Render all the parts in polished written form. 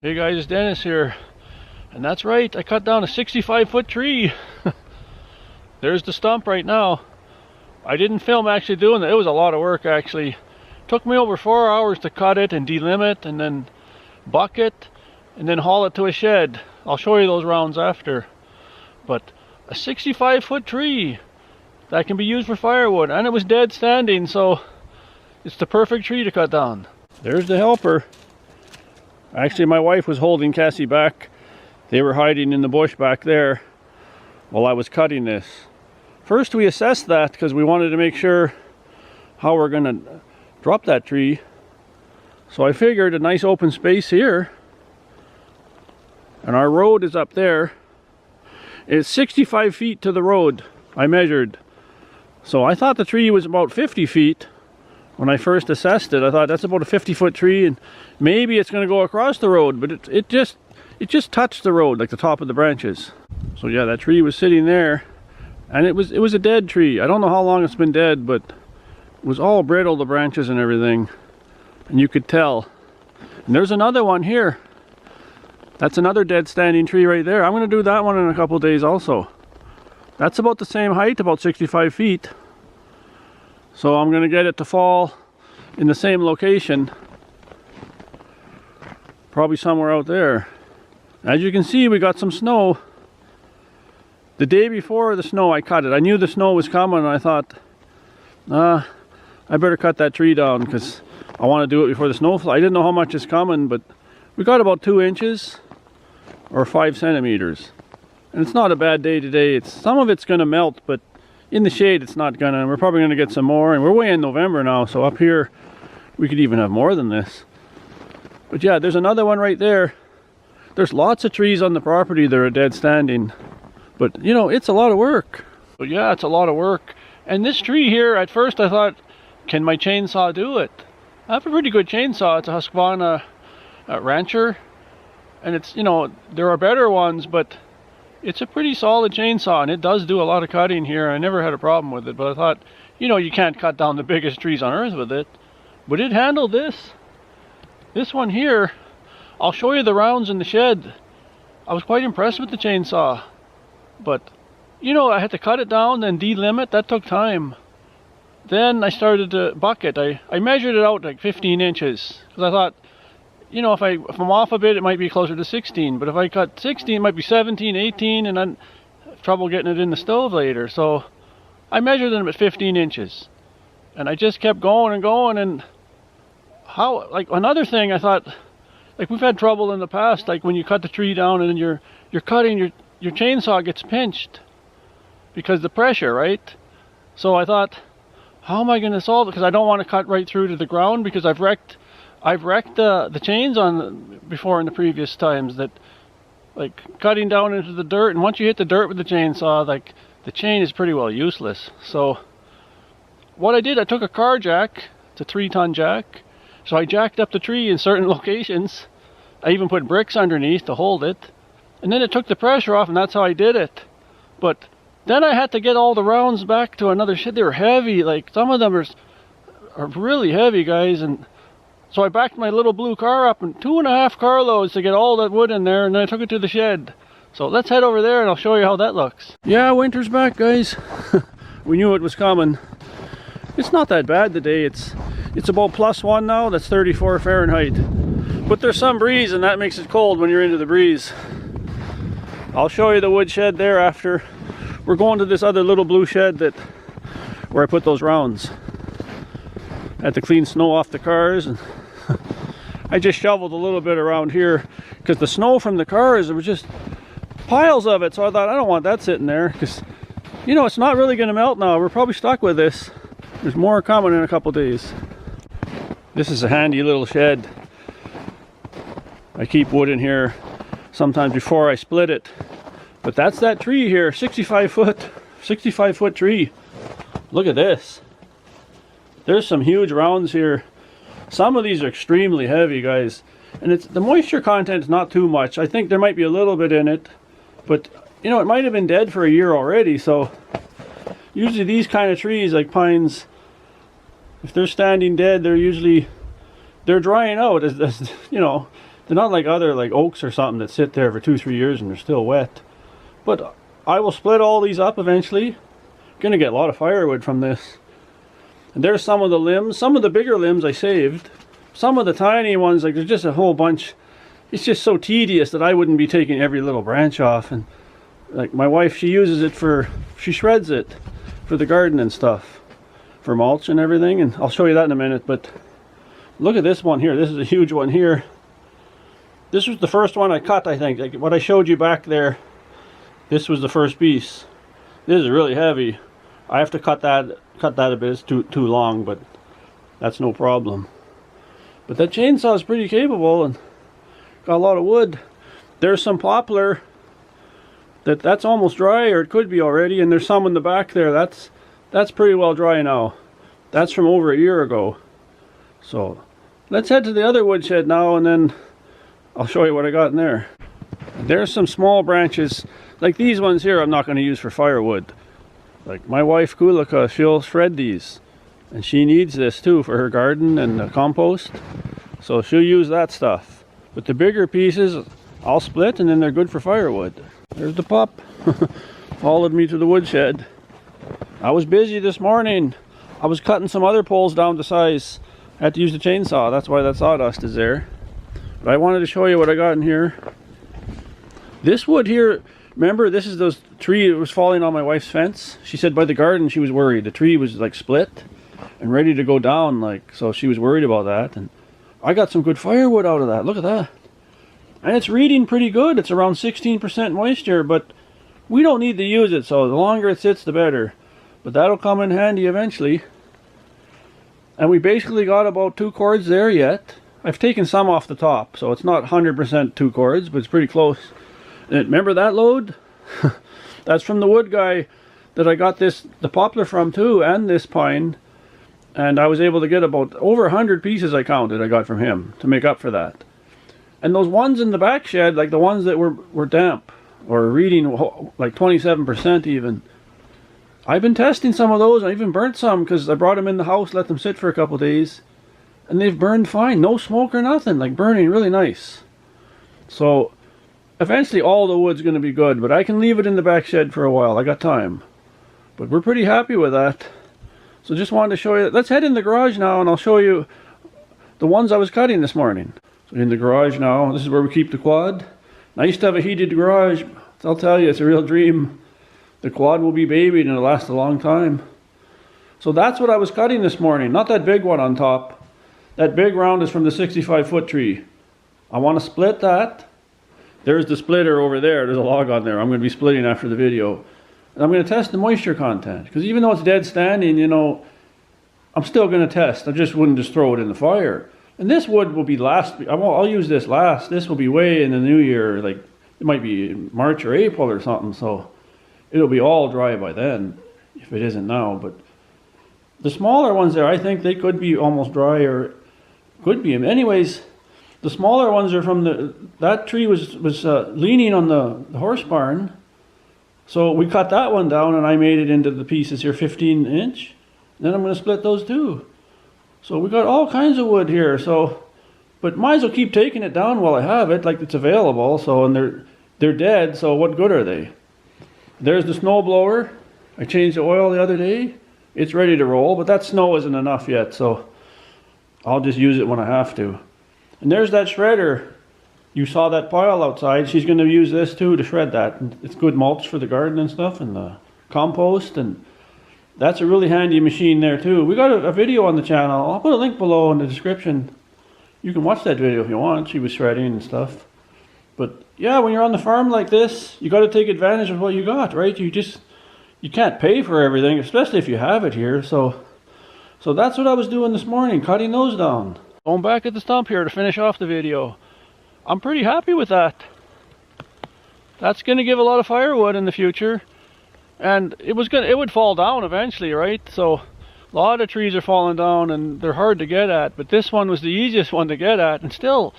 Hey guys, it's Dennis here. And that's right, I cut down a 65-foot tree. There's the stump right now. I didn't film actually doing it. It was a lot of work actually. Took me over 4 hours to cut it and delimb it and then buck it and then haul it to a shed. I'll show you those rounds after. But a 65-foot tree that can be used for firewood, and it was dead standing, so it's the perfect tree to cut down. There's the helper. Actually, my wife was holding Cassie back. They were hiding in the bush back there while I was cutting this. First, we assessed that because we wanted to make sure how we're going to drop that tree. So I figured a nice open space here, and our road is up there. It's 65 feet to the road, I measured. So I thought the tree was about 50 feet. When I first assessed it, I thought that's about a 50-foot tree, and maybe it's going to go across the road, but it just touched the road, like the top of the branches. So yeah, that tree was sitting there, and it was a dead tree. I don't know how long it's been dead, but it was all brittle, the branches and everything, and you could tell. And there's another one here. That's another dead standing tree right there. I'm going to do that one in a couple days also. That's about the same height, about 65 feet. So I'm going to get it to fall in the same location, probably somewhere out there. As you can see, we got some snow. The day before the snow, I cut it. I knew the snow was coming, and I thought, I better cut that tree down because I want to do it before the snow flies. I didn't know how much is coming, but we got about 2 inches or 5 centimeters. And it's not a bad day today. Some of it's going to melt, but in the shade it's not gonna. We're probably gonna get some more, and we're way in November now, so up here we could even have more than this. But yeah, there's another one right there. There's lots of trees on the property that are dead standing, but you know, it's a lot of work. But yeah, it's a lot of work. And this tree here, at first I thought, can my chainsaw do it? I have a pretty good chainsaw. It's a Husqvarna Rancher, and it's, you know, there are better ones, but it's a pretty solid chainsaw, and it does do a lot of cutting here. I never had a problem with it, but I thought, you know, you can't cut down the biggest trees on earth with it. But it handled this. This one here, I'll show you the rounds in the shed. I was quite impressed with the chainsaw. But, you know, I had to cut it down, then delimb it. That took time. Then I started to buck it. I measured it out like 15 inches. Because I thought, you know, if I'm off a bit, it might be closer to 16. But if I cut 16, it might be 17, 18, and then have trouble getting it in the stove later. So I measured them at 15 inches. And I just kept going and going. And how, like, another thing I thought, like, we've had trouble in the past, like when you cut the tree down and then you're cutting, your chainsaw gets pinched because the pressure, right? So I thought, how am I going to solve it? Because I don't want to cut right through to the ground, because I've wrecked the chains on before in the previous times, that like cutting down into the dirt, and once you hit the dirt with the chainsaw, like the chain is pretty well useless. So what I did, I took a car jack. It's a 3-ton jack, so I jacked up the tree in certain locations. I even put bricks underneath to hold it, and then it took the pressure off, and that's how I did it. But then I had to get all the rounds back to another shed. They were heavy, like some of them are really heavy, guys. And so I backed my little blue car up, and 2.5 carloads to get all that wood in there, and then I took it to the shed. So let's head over there and I'll show you how that looks. Yeah, winter's back, guys. We knew it was coming. It's not that bad today. It's about +1 now. That's 34 Fahrenheit. But there's some breeze, and that makes it cold when you're into the breeze. I'll show you the wood shed there after. We're going to this other little blue shed where I put those rounds. I had to clean snow off the cars, and I just shoveled a little bit around here because the snow from the cars, there was just piles of it. So I thought, I don't want that sitting there, because, you know, it's not really going to melt now. We're probably stuck with this. There's more coming in a couple days. This is a handy little shed. I keep wood in here sometimes before I split it. But that's that tree here, 65 foot tree. Look at this. There's some huge rounds here. Some of these are extremely heavy, guys. And the moisture content is not too much. I think there might be a little bit in it, but you know, it might have been dead for a year already. So usually these kind of trees, like pines, if they're standing dead, they're drying out, as you know. They're not like other like oaks or something that sit there for 2-3 years and they're still wet. But I will split all these up eventually. Gonna get a lot of firewood from this. And there's some of the limbs. Some of the bigger limbs I saved. Some of the tiny ones, like there's just a whole bunch. It's just so tedious that I wouldn't be taking every little branch off. And like my wife, she uses it for, she shreds it for the garden and stuff, for mulch and everything. And I'll show you that in a minute. But look at this one here. This is a huge one here. This was the first one I cut, I think. Like what I showed you back there, this was the first piece. This is really heavy. I have to cut that a bit. It's too long, but that's no problem. But that chainsaw is pretty capable and got a lot of wood. There's some poplar that's almost dry, or it could be already, and there's some in the back there. That's pretty well dry now. That's from over a year ago. So let's head to the other woodshed now, and then I'll show you what I got in there. There's some small branches, like these ones here I'm not going to use for firewood. Like my wife Kulika, she'll shred these. And she needs this too for her garden and the compost. So she'll use that stuff. But the bigger pieces I'll split, and then they're good for firewood. There's the pup. Followed me to the woodshed. I was busy this morning. I was cutting some other poles down to size. I had to use the chainsaw. That's why that sawdust is there. But I wanted to show you what I got in here. This wood here, remember, this is those tree that was falling on my wife's fence. She said by the garden she was worried. The tree was like split and ready to go down, like, so she was worried about that. And I got some good firewood out of that. Look at that. And it's reading pretty good. It's around 16% moisture, but we don't need to use it, so the longer it sits the better. But that'll come in handy eventually. And we basically got about 2 cords there yet. I've taken some off the top, so it's not 100% 2 cords, but it's pretty close. And remember that load? That's from the wood guy that I got the poplar from too, and this pine. And I was able to get about over 100 pieces I counted I got from him to make up for that. And those ones in the back shed, like the ones that were damp, or reading like 27% even. I've been testing some of those. I even burnt some because I brought them in the house, let them sit for a couple days. And they've burned fine, no smoke or nothing, like burning really nice. So eventually all the wood's going to be good, but I can leave it in the back shed for a while. I got time. But we're pretty happy with that. So just wanted to show you. Let's head in the garage now and I'll show you the ones I was cutting this morning. So in the garage now, this is where we keep the quad. Nice to have a heated garage. I'll tell you, it's a real dream. The quad will be babied and it'll last a long time. So that's what I was cutting this morning. Not that big one on top. That big round is from the 65-foot tree. I want to split that. There's the splitter over there. There's a log on there. I'm going to be splitting after the video. And I'm going to test the moisture content. Because even though it's dead standing, you know, I'm still going to test. I just wouldn't just throw it in the fire. And this wood will be last. I'll use this last. This will be way in the new year. Like, it might be March or April or something. So it'll be all dry by then, if it isn't now. But the smaller ones there, I think they could be almost dry, or could be. Anyways, the smaller ones are from that tree was leaning on the horse barn. So we cut that one down and I made it into the pieces here, 15-inch. Then I'm going to split those too. So we got all kinds of wood here. So, but might as well keep taking it down while I have it, like it's available. So, and they're dead. So what good are they? There's the snow blower. I changed the oil the other day. It's ready to roll, but that snow isn't enough yet. So I'll just use it when I have to. And there's that shredder. You saw that pile outside. She's going to use this too to shred that. It's good mulch for the garden and stuff, and the compost, and that's a really handy machine there too. We got a video on the channel. I'll put a link below in the description. You can watch that video if you want. She was shredding and stuff. But yeah, when you're on the farm like this, you got to take advantage of what you got, right? You can't pay for everything, especially if you have it here. So that's what I was doing this morning, cutting those down. Going back at the stump here to finish off the video. I'm pretty happy with that. That's going to give a lot of firewood in the future. And it would fall down eventually, right? So a lot of trees are falling down and they're hard to get at, but this one was the easiest one to get at, and still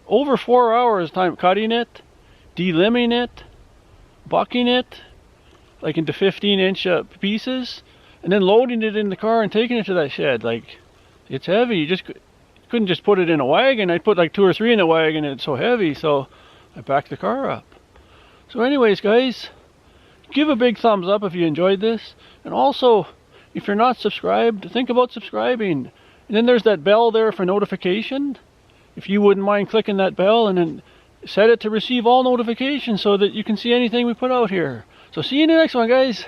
over 4 hours time cutting it, delimbing it, bucking it like into 15-inch pieces, and then loading it in the car and taking it to that shed. Like, it's heavy. You just couldn't just put it in a wagon. I'd put like 2 or 3 in the wagon and it's so heavy, so I backed the car up. So anyways, guys, give a big thumbs up if you enjoyed this. And also, if you're not subscribed, think about subscribing. And then there's that bell there for notification. If you wouldn't mind clicking that bell and then set it to receive all notifications so that you can see anything we put out here. So see you in the next one, guys.